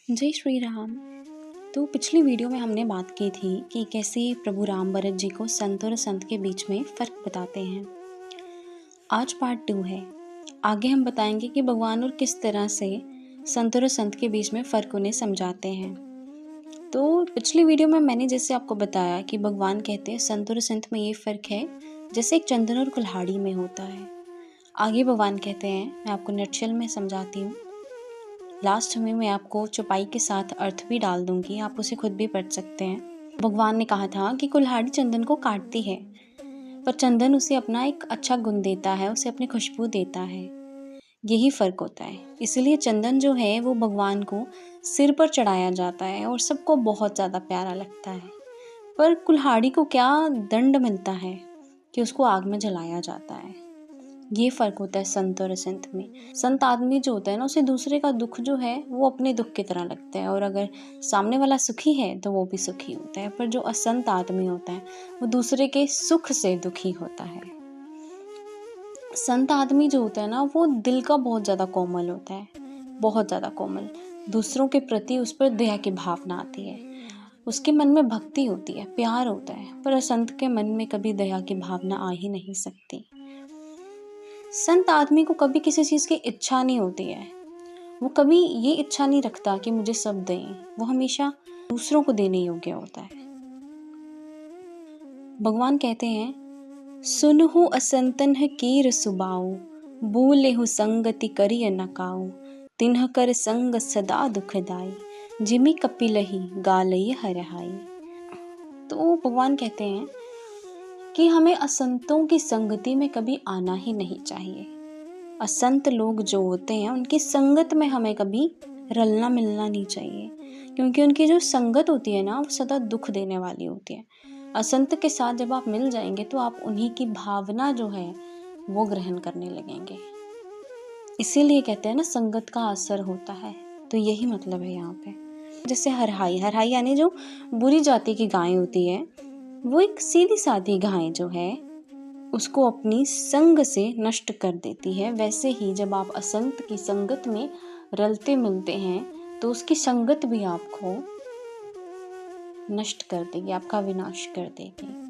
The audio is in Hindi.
जय श्री राम। तो पिछली वीडियो में हमने बात की थी कि कैसे प्रभु राम भरत जी को संत और संत के बीच में फ़र्क बताते हैं। आज पार्ट 2 है। आगे हम बताएंगे कि भगवान और किस तरह से संत और संत के बीच में फ़र्क उन्हें समझाते हैं। तो पिछली वीडियो में मैंने जैसे आपको बताया कि भगवान कहते हैं संत और संत में ये फ़र्क है जैसे एक चंदन और कुल्हाड़ी में होता है। आगे भगवान कहते हैं, मैं आपको नटशल में समझाती हूँ। लास्ट में मैं आपको चौपाई के साथ अर्थ भी डाल दूंगी, आप उसे खुद भी पढ़ सकते हैं। भगवान ने कहा था कि कुल्हाड़ी चंदन को काटती है, पर चंदन उसे अपना एक अच्छा गुण देता है, उसे अपनी खुशबू देता है। यही फ़र्क होता है। इसलिए चंदन जो है वो भगवान को सिर पर चढ़ाया जाता है और सबको बहुत ज़्यादा प्यारा लगता है। पर कुल्हाड़ी को क्या दंड मिलता है कि उसको आग में जलाया जाता है। ये फ़र्क होता है संत और असंत में। संत आदमी जो होता है ना, उसे दूसरे का दुख जो है वो अपने दुख की तरह लगता है, और अगर सामने वाला सुखी है तो वो भी सुखी होता है। पर जो असंत आदमी होता है वो दूसरे के सुख से दुखी होता है। संत आदमी जो होता है ना, वो दिल का बहुत ज़्यादा कोमल होता है, बहुत ज़्यादा कोमल। दूसरों के प्रति उस पर दया की भावना आती है, उसके मन में भक्ति होती है, प्यार होता है। पर असंत के मन में कभी दया की भावना आ ही नहीं सकती। संत आदमी को कभी किसी चीज़ की इच्छा नहीं होती है। वो कभी ये इच्छा नहीं रखता कि मुझे सब दें। वो हमेशा दूसरों को देने योग्य होता है। भगवान कहते हैं, सुनहु असंतन कीर सुबाऊ, बूलेहु संगति करिय नकाऊ, तिन्ह कर संग सदा दुखदाई, जिमि कपिलहि गालई हरहाई। तो भगवान कहते हैं कि हमें असंतों की संगति में कभी आना ही नहीं चाहिए। असंत लोग जो होते हैं उनकी संगत में हमें कभी रलना मिलना नहीं चाहिए, क्योंकि उनकी जो संगत होती है ना, वो सदा दुख देने वाली होती है। असंत के साथ जब आप मिल जाएंगे तो आप उन्हीं की भावना जो है वो ग्रहण करने लगेंगे। इसीलिए कहते हैं ना, संगत का असर होता है। तो यही मतलब है यहाँ पे। जैसे हरहाई यानी जो बुरी जाति की गाय होती है, वो एक सीधी सादी गाय जो है उसको अपनी संग से नष्ट कर देती है। वैसे ही जब आप असंत की संगत में रलते मिलते हैं तो उसकी संगत भी आपको नष्ट कर देगी, आपका विनाश कर देगी।